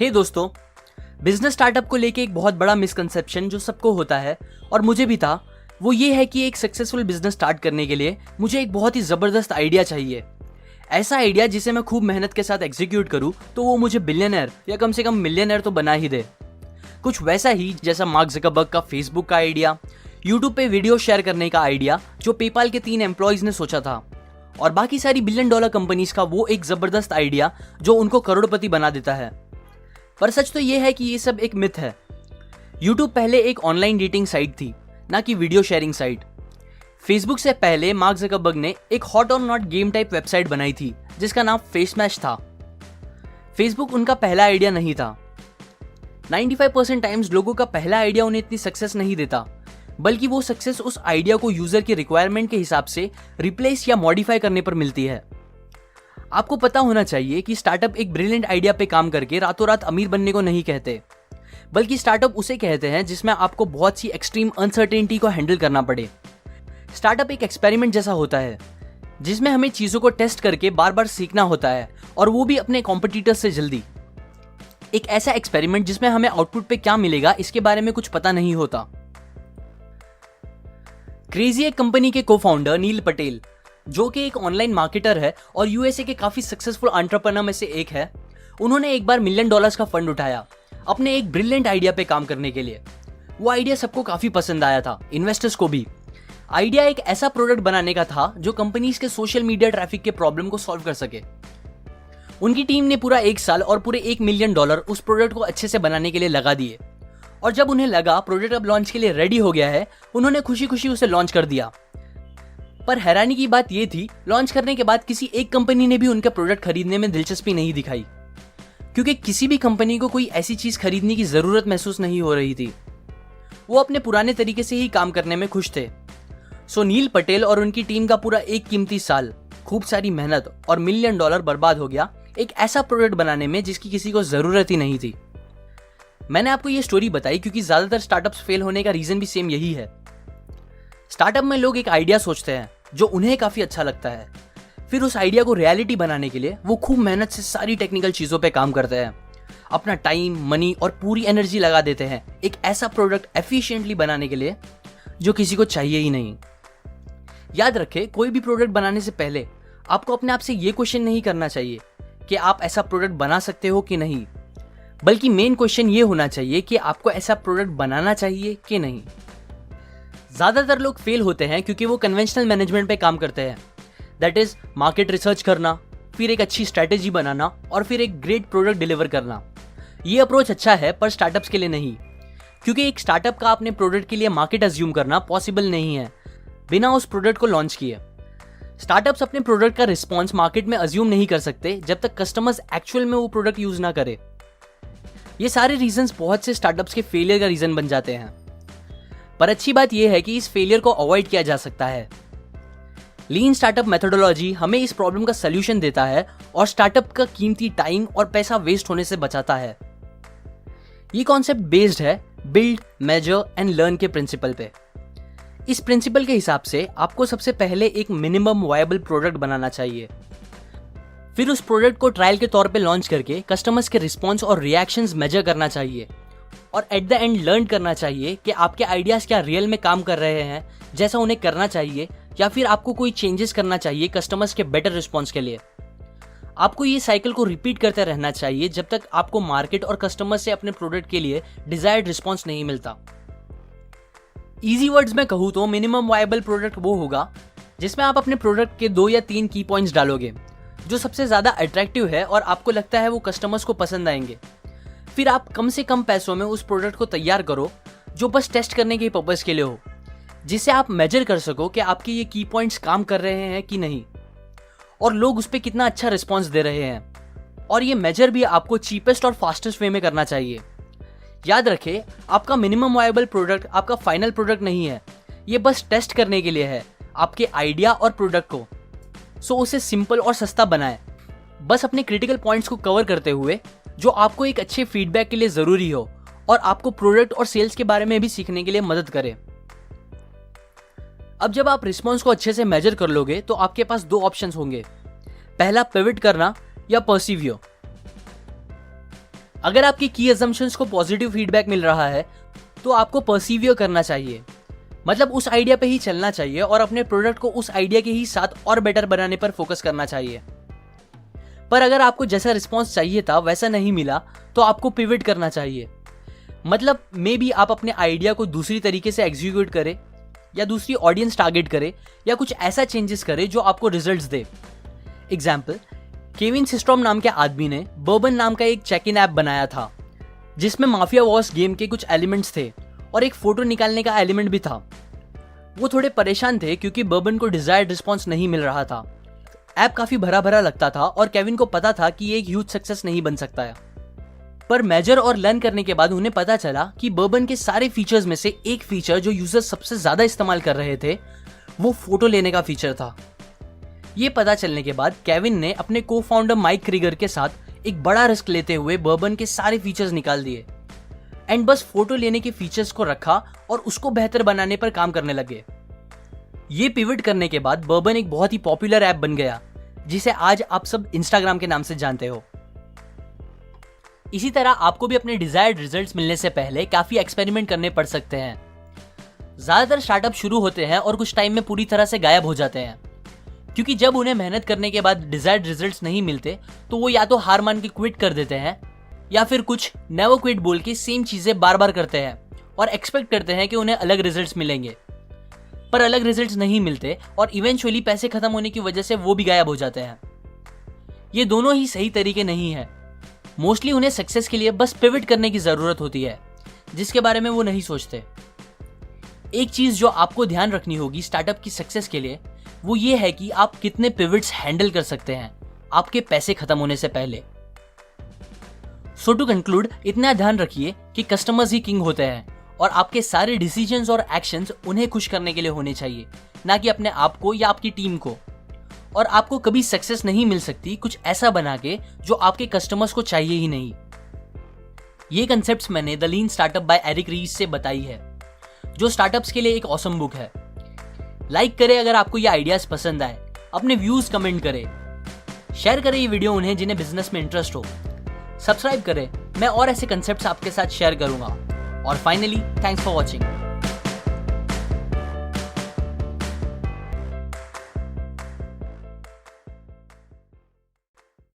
हे दोस्तों, business startup को लेके एक बहुत बड़ा मिसकंसेप्शन जो सबको होता है और मुझे भी था, वो ये है कि एक सक्सेसफुल बिजनेस स्टार्ट करने के लिए मुझे एक बहुत ही ज़बरदस्त आइडिया चाहिए। ऐसा आइडिया जिसे मैं खूब मेहनत के साथ एग्जीक्यूट करूँ तो वो मुझे बिलियनर या कम से कम मिलियनर तो बना ही दे। कुछ वैसा ही जैसा मार्क ज़करबर्ग का फेसबुक का आइडिया, यूट्यूब पे वीडियो शेयर करने का आइडिया जो पेपाल के 3 एम्प्लॉयज़ ने सोचा था, और बाकी सारी बिलियन डॉलर कंपनीज का वो एक ज़बरदस्त आइडिया जो उनको करोड़पति बना देता है। पर सच तो ये है कि ये सब एक मिथ है। यूट्यूब पहले एक ऑनलाइन डेटिंग साइट थी, ना कि वीडियो शेयरिंग साइट। फेसबुक से पहले मार्क ज़करबर्ग ने एक हॉट और नॉट गेम टाइप वेबसाइट बनाई थी जिसका नाम फेसमैश था। फेसबुक उनका पहला आइडिया नहीं था। 95% टाइम्स लोगों का पहला आइडिया उन्हें इतनी सक्सेस नहीं देता, बल्कि वो सक्सेस उस आइडिया को यूजर की रिक्वायरमेंट के हिसाब से रिप्लेस या मॉडिफाई करने पर मिलती है। आपको पता होना चाहिए कि स्टार्टअप एक ब्रिलियंट आइडिया पे काम करके रातों रात अमीर बनने को नहीं कहते, बल्कि स्टार्टअप उसे कहते हैं जिसमें आपको बहुत सी एक्सट्रीम अनसर्टेनिटी को हैंडल करना पड़े। स्टार्टअप एक एक्सपेरिमेंट जैसा होता है जिसमें हमें चीजों को टेस्ट करके बार बार सीखना होता है, और वो भी अपने कॉम्पिटिटर्स से जल्दी। एक ऐसा एक्सपेरिमेंट जिसमें हमें आउटपुट पे क्या मिलेगा इसके बारे में कुछ पता नहीं होता। क्रेजी एक कंपनी के को फाउंडर नील पटेल, जो कि एक ऑनलाइन मार्केटर है और यूएसए के काफी सक्सेसफुल एंटरप्रेन्योर में से एक है, उन्होंने एक बार $1 मिलियन का फंड उठाया अपने एक ब्रिलियंट आइडिया पे काम करने के लिए। वो आइडिया सबको काफी पसंद आया था, इन्वेस्टर्स को भी। आइडिया एक ऐसा प्रोडक्ट बनाने का था जो कंपनीज के सोशल मीडिया ट्रैफिक के प्रॉब्लम को सॉल्व कर सके। उनकी टीम ने पूरा 1 साल और पूरे $1 मिलियन उस प्रोडक्ट को अच्छे से बनाने के लिए लगा दिए, और जब उन्हें लगा प्रोडक्ट अब लॉन्च के लिए रेडी हो गया है, उन्होंने खुशी खुशी उसे लॉन्च कर दिया। पर हैरानी की बात यह थी, लॉन्च करने के बाद किसी एक कंपनी ने भी उनका प्रोडक्ट खरीदने में दिलचस्पी नहीं दिखाई, क्योंकि किसी भी कंपनी को कोई ऐसी चीज खरीदने की जरूरत महसूस नहीं हो रही थी। वो अपने पुराने तरीके से ही काम करने में खुश थे। सो नील पटेल और उनकी टीम का पूरा एक कीमती साल, खूब सारी मेहनत और $1 मिलियन बर्बाद हो गया एक ऐसा प्रोडक्ट बनाने में जिसकी किसी को जरूरत ही नहीं थी। मैंने आपको ये स्टोरी बताई क्योंकि ज्यादातर स्टार्टअप्स फेल होने का रीजन भी सेम यही है। स्टार्टअप में लोग एक आइडिया सोचते हैं जो उन्हें काफी अच्छा लगता है, फिर उस आइडिया को रियलिटी बनाने के लिए वो खूब मेहनत से सारी टेक्निकल चीजों पे काम करते हैं, अपना टाइम, मनी और पूरी एनर्जी लगा देते हैं एक ऐसा प्रोडक्ट एफिशिएंटली बनाने के लिए जो किसी को चाहिए ही नहीं। याद रखें, कोई भी प्रोडक्ट बनाने से पहले आपको अपने आप से ये क्वेश्चन नहीं करना चाहिए कि आप ऐसा प्रोडक्ट बना सकते हो कि नहीं, बल्कि मेन क्वेश्चन ये होना चाहिए कि आपको ऐसा प्रोडक्ट बनाना चाहिए कि नहीं। ज्यादातर लोग फेल होते हैं क्योंकि वो कन्वेंशनल मैनेजमेंट पे काम करते हैं, दैट इज मार्केट रिसर्च करना, फिर एक अच्छी स्ट्रेटेजी बनाना और फिर एक ग्रेट प्रोडक्ट डिलीवर करना। ये अप्रोच अच्छा है पर स्टार्टअप्स के लिए नहीं, क्योंकि एक स्टार्टअप का अपने प्रोडक्ट के लिए मार्केट अज्यूम करना पॉसिबल नहीं है बिना उस प्रोडक्ट को लॉन्च किए। स्टार्टअप्स अपने प्रोडक्ट का रिस्पॉन्स मार्केट में अज्यूम नहीं कर सकते जब तक कस्टमर्स एक्चुअल में वो प्रोडक्ट यूज ना करे। ये सारे रीजंस बहुत से स्टार्टअप्स के फेलियर का रीजन बन जाते हैं, पर अच्छी बात यह है कि इस फेलियर को अवॉइड किया जा सकता है। लीन स्टार्टअप मेथोडोलॉजी हमें इस प्रॉब्लम का सलूशन देता है और स्टार्टअप का कीमती टाइम और पैसा वेस्ट होने से बचाता है। ये कॉन्सेप्ट बेस्ड है बिल्ड, मेजर एंड लर्न के प्रिंसिपल पे। इस प्रिंसिपल के हिसाब से आपको सबसे पहले एक मिनिमम वायबल प्रोडक्ट बनाना चाहिए, फिर उस प्रोडक्ट को ट्रायल के तौर पे लॉन्च करके कस्टमर्स के रिस्पॉन्स और रिएक्शंस मेजर करना चाहिए, और एट द एंड लर्न करना चाहिए कि आपके आइडियाज क्या रियल में काम कर रहे हैं जैसा उन्हें करना चाहिए, या फिर आपको कोई चेंजेस करना चाहिए कस्टमर्स के बेटर रिस्पॉन्स के लिए। आपको ये साइकिल को रिपीट करते रहना चाहिए जब तक आपको मार्केट और कस्टमर से अपने प्रोडक्ट के लिए डिजायर्ड रिस्पॉन्स नहीं मिलता। इजी वर्ड्स में कहूँ तो मिनिमम वायबल प्रोडक्ट वो होगा जिसमें आप अपने प्रोडक्ट के 2 या 3 की पॉइंट्स डालोगे जो सबसे ज्यादा अट्रैक्टिव है और आपको लगता है वो कस्टमर्स को पसंद आएंगे। फिर आप कम से कम पैसों में उस प्रोडक्ट को तैयार करो जो बस टेस्ट करने के पर्पस के लिए हो, जिससे आप मेजर कर सको कि आपके ये की पॉइंट्स काम कर रहे हैं कि नहीं और लोग उस पर कितना अच्छा रिस्पॉन्स दे रहे हैं। और ये मेजर भी आपको चीपेस्ट और फास्टेस्ट वे में करना चाहिए। याद रखें, आपका मिनिमम वायबल प्रोडक्ट आपका फाइनल प्रोडक्ट नहीं है, ये बस टेस्ट करने के लिए है आपके आइडिया और प्रोडक्ट को। सो उसे सिंपल और सस्ता बनाएं, बस अपने क्रिटिकल पॉइंट्स को कवर करते हुए जो आपको एक अच्छे फीडबैक के लिए जरूरी हो और आपको प्रोडक्ट और सेल्स के बारे में भी सीखने के लिए मदद करे। अब जब आप रिस्पॉन्स को अच्छे से मेजर कर लोगे तो आपके पास 2 ऑप्शंस होंगे, पहला पिवट करना या परसीवियर। अगर आपकी की अजम्पशंस को पॉजिटिव फीडबैक मिल रहा है तो आपको परसीवियर करना चाहिए, मतलब उस आइडिया पे ही चलना चाहिए और अपने प्रोडक्ट को उस आइडिया के ही साथ और बेटर बनाने पर फोकस करना चाहिए। पर अगर आपको जैसा रिस्पॉन्स चाहिए था वैसा नहीं मिला तो आपको पिवट करना चाहिए, मतलब मे बी आप अपने आइडिया को दूसरी तरीके से एग्जीक्यूट करें या दूसरी ऑडियंस टारगेट करे या कुछ ऐसा चेंजेस करे जो आपको रिजल्ट्स दे। एग्जाम्पल, केविन सिस्ट्रॉम नाम के आदमी ने बर्बन नाम का एक चेक इन ऐप बनाया था जिसमें माफिया वॉर्स गेम के कुछ एलिमेंट्स थे और एक फोटो निकालने का एलिमेंट भी था। वो थोड़े परेशान थे क्योंकि बर्बन को डिजायर्ड रिस्पॉन्स नहीं मिल रहा था। ऐप काफी भरा भरा लगता था और केविन को पता था कि ये एक ह्यूज सक्सेस नहीं बन सकता है। पर मेजर और लर्न करने के बाद उन्हें पता चला कि बर्बन के सारे फीचर्स में से एक फीचर जो यूजर्स सबसे ज्यादा इस्तेमाल कर रहे थे वो फोटो लेने का फीचर था। ये पता चलने के बाद केविन ने अपने को फाउंडर माइक क्रीगर के साथ एक बड़ा रिस्क लेते हुए बर्बन के सारे फीचर्स निकाल दिए एंड बस फोटो लेने के फीचर्स को रखा और उसको बेहतर बनाने पर काम करने लगे। ये पिवट करने के बाद बर्बन एक बहुत ही पॉपुलर ऐप बन गया जिसे आज आप सब इंस्टाग्राम के नाम से जानते हो। इसी तरह आपको भी अपने डिजायर्ड रिजल्ट्स मिलने से पहले काफी एक्सपेरिमेंट करने पड़ सकते हैं। ज्यादातर स्टार्टअप शुरू होते हैं और कुछ टाइम में पूरी तरह से गायब हो जाते हैं, क्योंकि जब उन्हें मेहनत करने के बाद डिजायर्ड रिजल्ट्स नहीं मिलते तो वो या तो हार मान के क्विट कर देते हैं या फिर कुछ नेवर क्विट बोल के सेम चीजें बार बार करते हैं और एक्सपेक्ट करते हैं कि उन्हें अलग रिजल्ट्स मिलेंगे, पर अलग रिजल्ट्स नहीं मिलते और इवेंचुअली पैसे खत्म होने की वजह से वो भी गायब हो जाते हैं। ये दोनों ही सही तरीके नहीं है। मोस्टली उन्हें सक्सेस के लिए बस पिवट करने की जरूरत होती है जिसके बारे में वो नहीं सोचते। एक चीज जो आपको ध्यान रखनी होगी स्टार्टअप की सक्सेस के लिए वो ये है कि आप कितने पिवट्स हैंडल कर सकते हैं आपके पैसे खत्म होने से पहले। सो टू कंक्लूड, इतना ध्यान रखिए कि कस्टमर्स ही किंग होते हैं और आपके सारे डिसीजंस और एक्शंस उन्हें खुश करने के लिए होने चाहिए, ना कि अपने आप को या आपकी टीम को। और आपको कभी सक्सेस नहीं मिल सकती कुछ ऐसा बना के जो आपके कस्टमर्स को चाहिए ही नहीं। ये कंसेप्ट्स मैंने the lean startup by Eric Ries से बताई है, जो स्टार्टअप्स के लिए एक ऑसम बुक है। लाइक करें अगर आपको ये आइडियाज पसंद आए, अपने व्यूज कमेंट करें, शेयर करें ये वीडियो उन्हें जिन्हें बिजनेस में इंटरेस्ट हो, सब्सक्राइब करें, मैं और ऐसे कंसेप्ट्स आपके साथ शेयर करूंगा। और फाइनली, थैंक्स फॉर वॉचिंग।